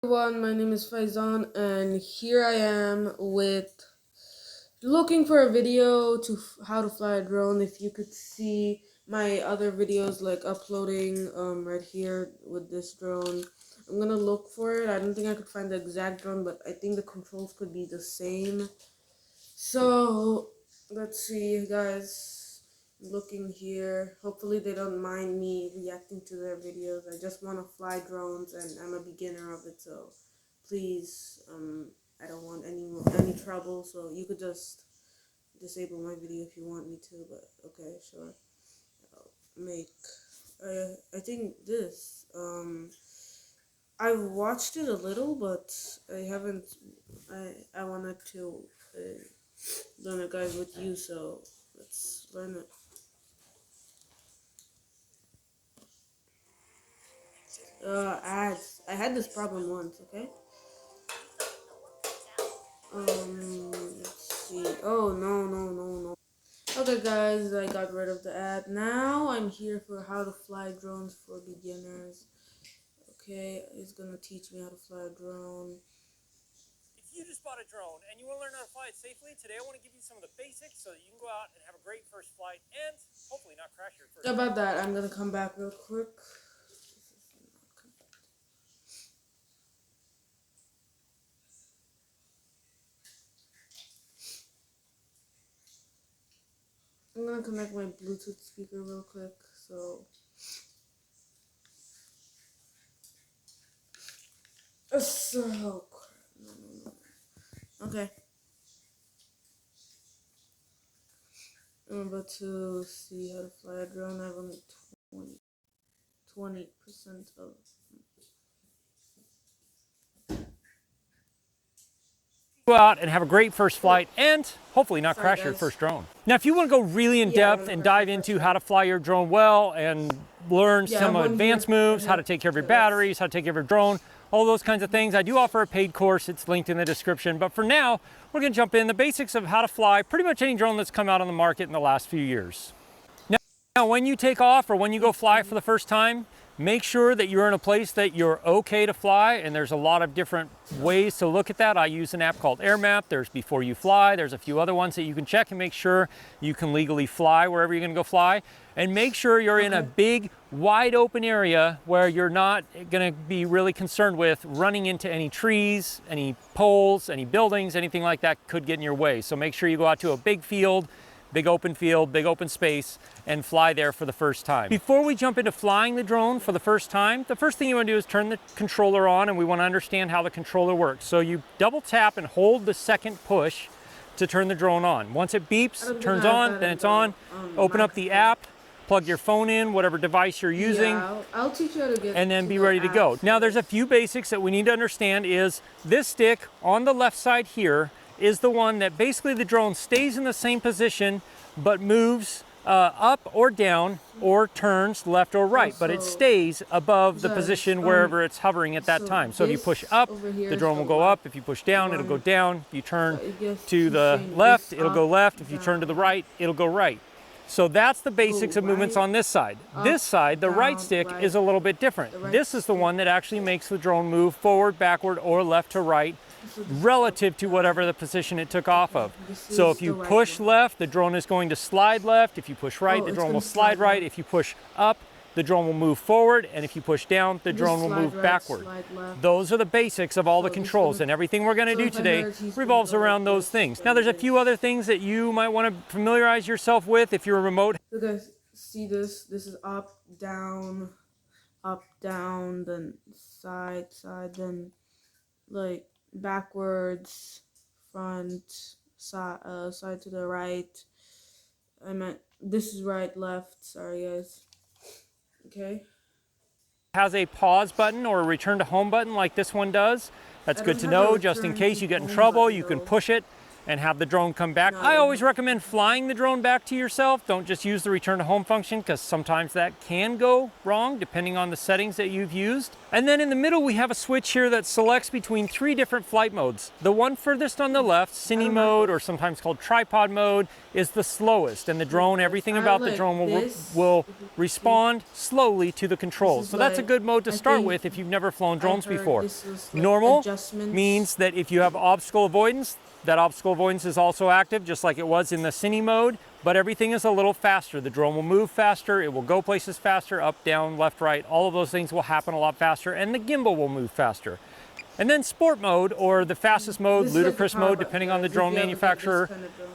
Everyone, my name is Faizaan, and here I am with looking for a video to how to fly a drone. If you could see my other videos, like uploading right here with this drone, I'm gonna look for it. I don't think I could find the exact drone, but I think the controls could be the same. So let's see, guys. Looking here. Hopefully they don't mind me reacting to their videos. I just want to fly drones, and I'm a beginner of it, so please, I don't want any trouble. So you could just disable my video if you want me to. But okay, sure. I'll make. I think this. I've watched it a little, but I haven't. I wanted to learn it, guys, with you. So let's learn it. Ads. I had this problem once, okay? Let's see. Oh, no. Okay, guys, I got rid of the ad. Now I'm here for how to fly drones for beginners. Okay, it's gonna teach me how to fly a drone. If you just bought a drone and you want to learn how to fly it safely, today I want to give you some of the basics so that you can go out and have a great first flight and hopefully not crash your first About that, I'm gonna come back real quick. I'm gonna connect my Bluetooth speaker real quick, so. Oh, crap. No. Okay. I'm about to see how to fly a drone. I have only 20% of. Go out and have a great first flight and hopefully not Sorry, crash your guys. first drone. Now, if you want to go really in depth and dive into how to fly your drone well and learn some advanced moves, how to take care of your batteries, how to take care of your drone, all those kinds of things, I do offer a paid course. It's linked in the description. But for now, we're going to jump in the basics of how to fly pretty much any drone that's come out on the market in the last few years. Now, when you take off or when you go fly for the first time, make sure that you're in a place that you're okay to fly, and there's a lot of different ways to look at that. I use an app called AirMap. There's Before You Fly. There's a few other ones that you can check and make sure you can legally fly wherever you're going to go fly. And make sure you're in a big, wide open area where you're not going to be really concerned with running into any trees, any poles, any buildings, anything like that could get in your way. So make sure you go out to a big field, big open space, and fly there for the first time. Before we jump into flying the drone for the first time, the first thing you want to do is turn the controller on, and we want to understand how the controller works. So you double tap and hold the second push to turn the drone on. Once it beeps, turns on, then it's on. Open up the app, plug your phone in, whatever device you're using, I'll teach you how to get and then be ready to go. Now there's a few basics that we need to understand is this stick on the left side here is the one that basically the drone stays in the same position but moves up or down or turns left or right, but it stays above the position wherever it's hovering at that time. So if you push up, the drone will go up. If you push down, it'll go down. If you turn to the left, it'll go left. If you turn to the right, it'll go right. So that's the basics of movements on this side. This side, the right stick, is a little bit different. This is the one that actually makes the drone move forward, backward, or left to right relative to whatever the position it took off of. So if you push left, the drone is going to slide left. If you push right, the drone will slide right. If you push up, the drone will move forward, and if you push down, the drone will move backward. Those are the basics of all the controls, and everything we're going to do today revolves around those things. Now, there's a few other things that you might want to familiarize yourself with if you're a remote. You guys see this? This is up, down, then side, then like backwards, front, side to the right. I meant this is right, left. Sorry, guys. Okay. Has a pause button or a return to home button like this one does. That's good to know. Just in case you get in trouble, you can push it and have the drone come back. I always recommend flying the drone back to yourself. Don't just use the return to home function, because sometimes that can go wrong depending on the settings that you've used. And then in the middle, we have a switch here that selects between 3 different flight modes. The one furthest on the left, cine mode, or sometimes called tripod mode, is the slowest. And the drone, everything about the drone will respond slowly to the controls. So that's a good mode to start with if you've never flown drones before. Normal means that if you have obstacle avoidance, that obstacle avoidance is also active, just like it was in the cine mode, but everything is a little faster. The drone will move faster, it will go places faster, up, down, left, right, all of those things will happen a lot faster, and the gimbal will move faster. And then sport mode, or the fastest mode, ludicrous mode, depending on the drone manufacturer,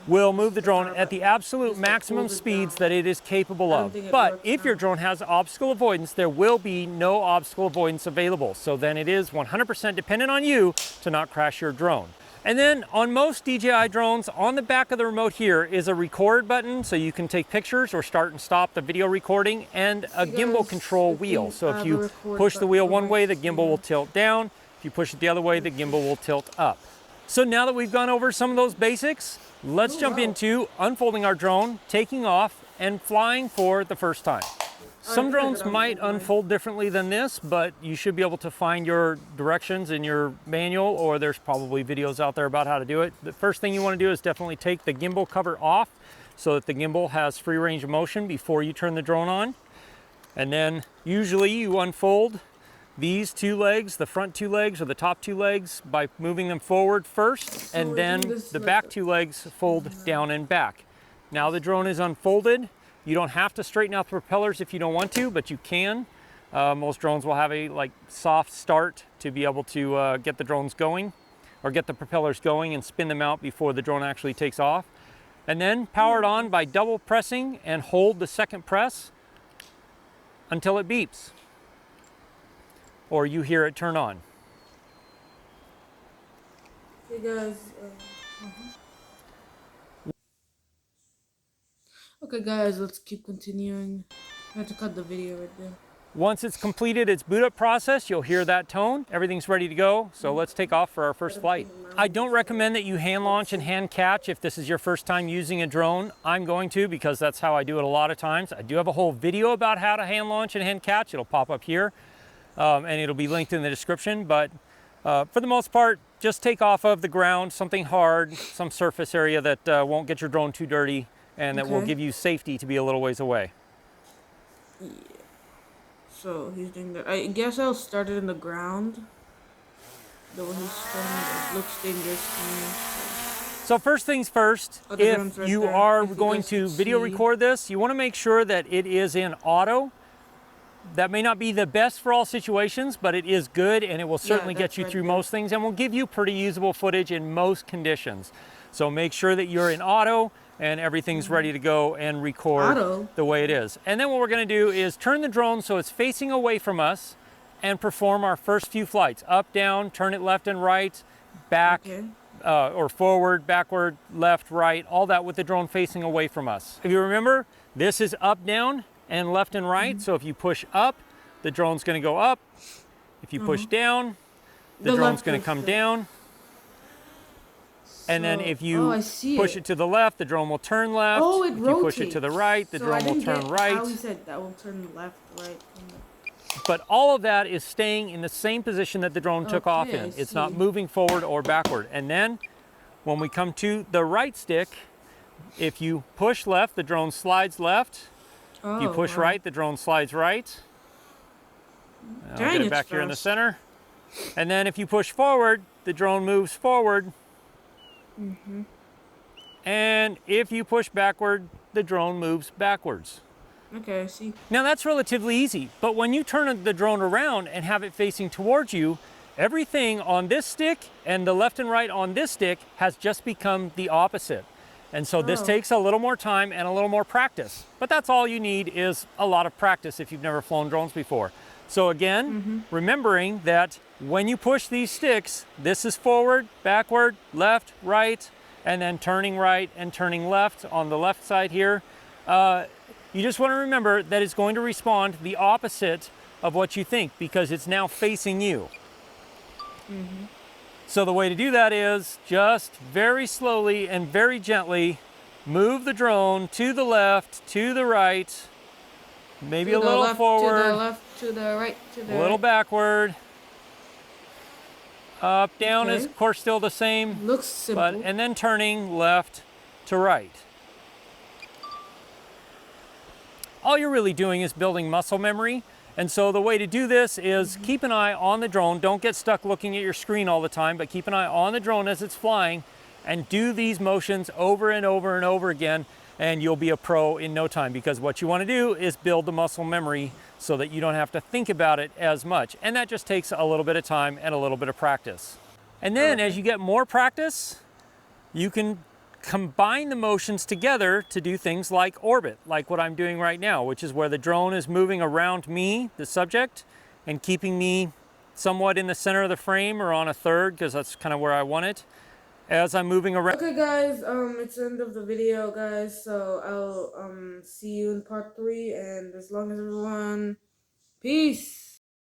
will move the drone at the absolute maximum speeds that it is capable of. But if your drone has obstacle avoidance, there will be no obstacle avoidance available. So then it is 100% dependent on you to not crash your drone. And then on most DJI drones, on the back of the remote here is a record button, so you can take pictures or start and stop the video recording, and a gimbal control wheel. So if you push the wheel one way, the gimbal will tilt down. If you push it the other way, the gimbal will tilt up. So now that we've gone over some of those basics, let's jump into unfolding our drone, taking off, and flying for the first time. Some drones might unfold differently than this, but you should be able to find your directions in your manual, or there's probably videos out there about how to do it. The first thing you want to do is definitely take the gimbal cover off so that the gimbal has free range of motion before you turn the drone on. And then usually you unfold these 2 legs, the front 2 legs or the top 2 legs, by moving them forward first, and then the back 2 legs fold down and back. Now the drone is unfolded. You don't have to straighten out the propellers if you don't want to, but you can. Most drones will have a soft start to be able to get the drones going, or get the propellers going and spin them out before the drone actually takes off. And then power it on by double pressing and hold the second press until it beeps, or you hear it turn on. Hey guys. Okay guys, let's keep continuing. I have to cut the video right there. Once it's completed its boot up process, you'll hear that tone. Everything's ready to go, so let's take off for our first flight. I don't recommend that you hand launch and hand catch if this is your first time using a drone. I'm going to, because that's how I do it a lot of times. I do have a whole video about how to hand launch and hand catch. It'll pop up here, and it'll be linked in the description, but for the most part, just take off of the ground, something hard, some surface area that won't get your drone too dirty, and that will give you safety to be a little ways away. Yeah. So he's doing that. I guess I'll start it in the ground. The way he's starting it looks dangerous to me. So first things first, if you are going to video record this, you want to make sure that it is in auto. That may not be the best for all situations, but it is good, and it will certainly get you through most things, and will give you pretty usable footage in most conditions. So make sure that you're in auto and everything's ready to go and record the way it is. And then what we're going to do is turn the drone so it's facing away from us and perform our first few flights. Up, down, turn it left and right, back, or forward, backward, left, right, all that with the drone facing away from us. If you remember, this is up, down, and left and right. So if you push up, the drone's going to go up. If you push down, the drone's going to come down. And then if you push it to the left, the drone will turn left. Oh, it if rotates. you push it to the right, the drone will turn right. How he said that will turn left, right. But all of that is staying in the same position that the drone took off in. It's not moving forward or backward. And then when we come to the right stick, if you push left, the drone slides left. If you push right, the drone slides right. I'll get it back here in the center. And then if you push forward, the drone moves forward. And if you push backward, the drone moves backwards. Okay, I see. Now that's relatively easy, but when you turn the drone around and have it facing towards you, everything on this stick and the left and right on this stick has just become the opposite. And so this takes a little more time and a little more practice, but that's all you need, is a lot of practice if you've never flown drones before. So again, remembering that when you push these sticks, this is forward, backward, left, right, and then turning right and turning left on the left side here. You just want to remember that it's going to respond the opposite of what you think, because it's now facing you. So the way to do that is just very slowly and very gently move the drone to the left, to the right, maybe a little forward, to the left, to the right, to the a little backward. Up, down is of course still the same. Looks simple. And then turning left to right. All you're really doing is building muscle memory. And so the way to do this is keep an eye on the drone. Don't get stuck looking at your screen all the time, but keep an eye on the drone as it's flying and do these motions over and over and over again, and you'll be a pro in no time, because what you want to do is build the muscle memory so that you don't have to think about it as much. And that just takes a little bit of time and a little bit of practice. And then as you get more practice, you can combine the motions together to do things like orbit, like what I'm doing right now, which is where the drone is moving around me, the subject, and keeping me somewhat in the center of the frame or on a third, because that's kind of where I want it, as I'm moving around. Okay guys, it's the end of the video, guys, so I'll see you in part 3, and as long as everyone, peace.